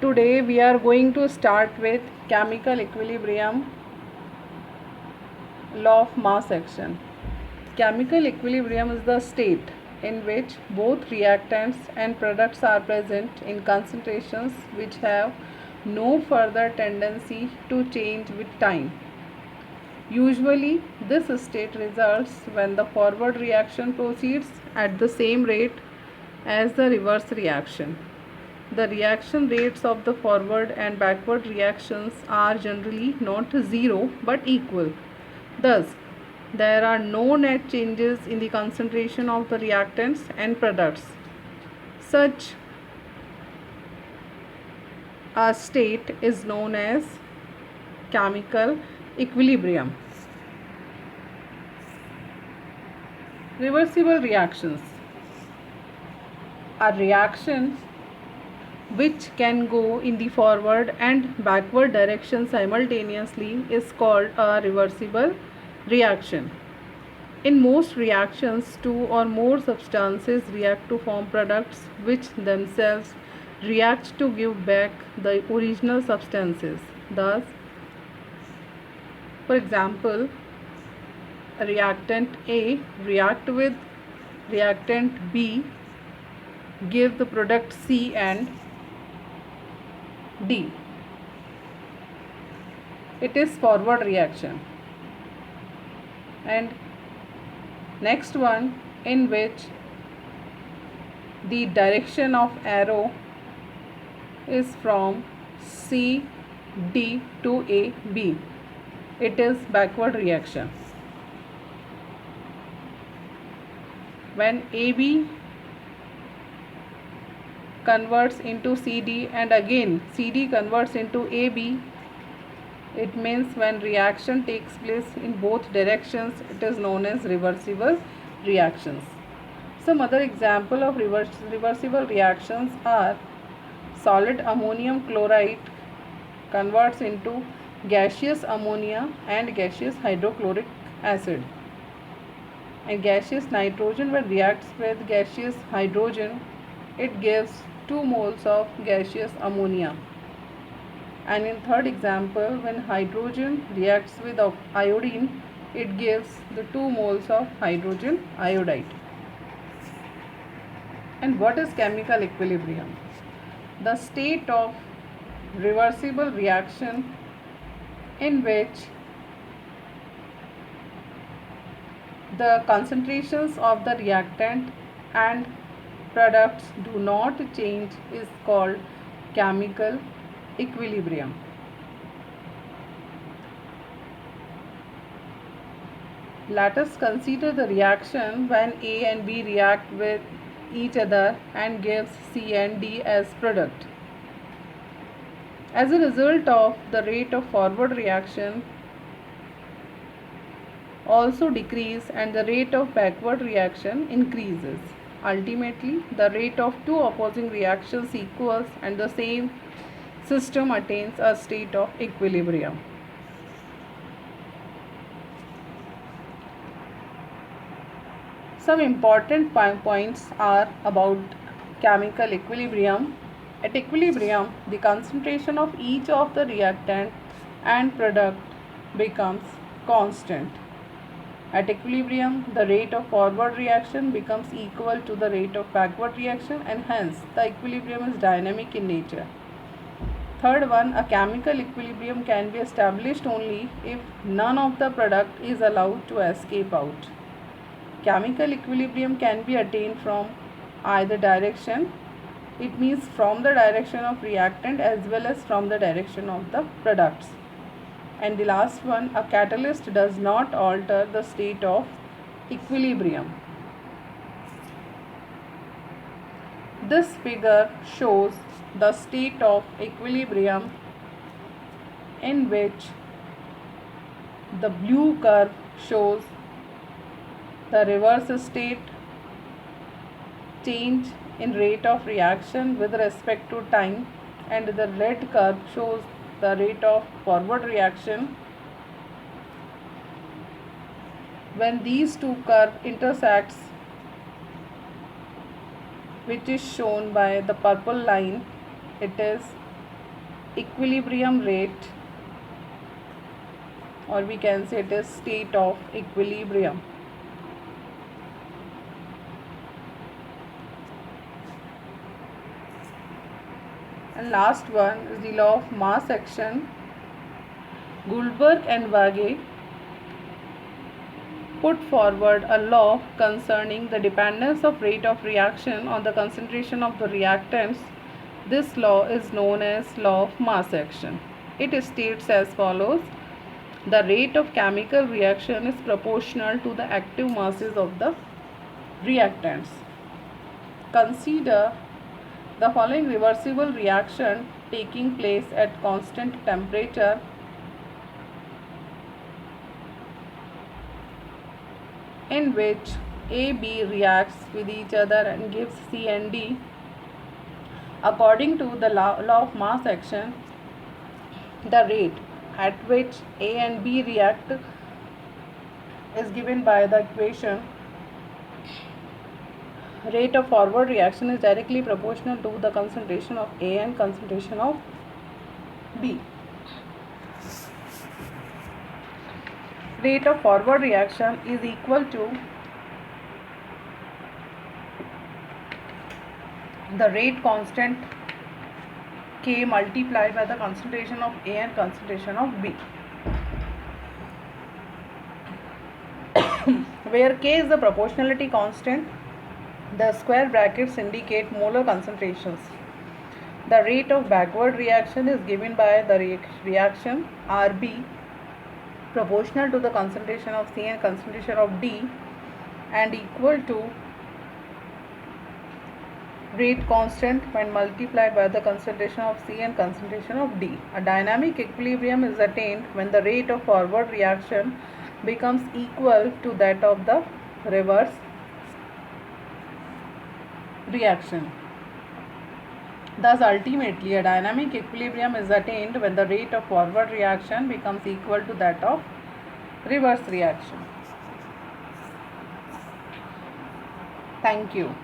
Today we are going to start with chemical equilibrium, law of mass action. Chemical equilibrium is the state in which both reactants and products are present in concentrations which have no further tendency to change with time. Usually, this state results when the forward reaction proceeds at the same rate as the reverse reaction. The reaction rates of the forward and backward reactions are generally not zero but equal. Thus, there are no net changes in the concentration of the reactants and products. Such a state is known as chemical equilibrium. Reversible reactions. A reaction which can go in the forward and backward direction simultaneously is called a reversible reaction. In most reactions, two or more substances react to form products which themselves react to give back the original substances. Thus, for example, reactant A react with reactant B, give the product C and D. It is forward reaction. And next one, in which the direction of arrow is from C, D to A, B. It is backward reaction. When AB converts into CD and again CD converts into AB, it means when reaction takes place in both directions, it is known as reversible reactions. Some other example of reversible reactions are solid ammonium chloride converts into gaseous ammonia and gaseous hydrochloric acid, and gaseous nitrogen when reacts with gaseous hydrogen, it gives 2 moles of gaseous ammonia. And in third example, when hydrogen reacts with iodine, it gives the 2 moles of hydrogen iodide. And what is chemical equilibrium? The state of reversible reaction in which the concentrations of the reactant and products do not change is called chemical equilibrium. Let us consider the reaction when A and B react with each other and gives C and D as product. As a result of the rate of forward reaction also decrease and the rate of backward reaction increases. Ultimately, the rate of two opposing reactions equals and the same system attains a state of equilibrium. Some important points are about chemical equilibrium. At equilibrium, the concentration of each of the reactant and product becomes constant. At equilibrium, the rate of forward reaction becomes equal to the rate of backward reaction, and hence the equilibrium is dynamic in nature. Third one, a chemical equilibrium can be established only if none of the product is allowed to escape out. Chemical equilibrium can be attained from either direction. It means from the direction of reactant as well as from the direction of the products. And the last one, a catalyst does not alter the state of equilibrium. This figure shows the state of equilibrium in which the blue curve shows the reverse state change in rate of reaction with respect to time, and the red curve shows the rate of forward reaction. When these two curves intersects, which is shown by the purple line. It is equilibrium rate, or we can say it is state of equilibrium. And last one is the law of mass action. Goldberg and Vage put forward a law concerning the dependence of rate of reaction on the concentration of the reactants. This law is known as law of mass action. It states as follows: the rate of chemical reaction is proportional to the active masses of the reactants. Consider the following reversible reaction taking place at constant temperature. In which A, B reacts with each other and gives C and D. According to the law of mass action, the rate at which A and B react is given by the equation. Rate of forward reaction is directly proportional to the concentration of A and concentration of B. Rate of forward reaction is equal to the rate constant K multiplied by the concentration of A and concentration of B, where K is the proportionality constant. The square brackets indicate molar concentrations. The rate of backward reaction is given by the reaction RB proportional to the concentration of C and concentration of D, and equal to rate constant when multiplied by the concentration of C and concentration of D. A dynamic equilibrium is attained when the rate of forward reaction becomes equal to that of the reverse reaction. Thus, ultimately, a dynamic equilibrium is attained when the rate of forward reaction becomes equal to that of reverse reaction. Thank you.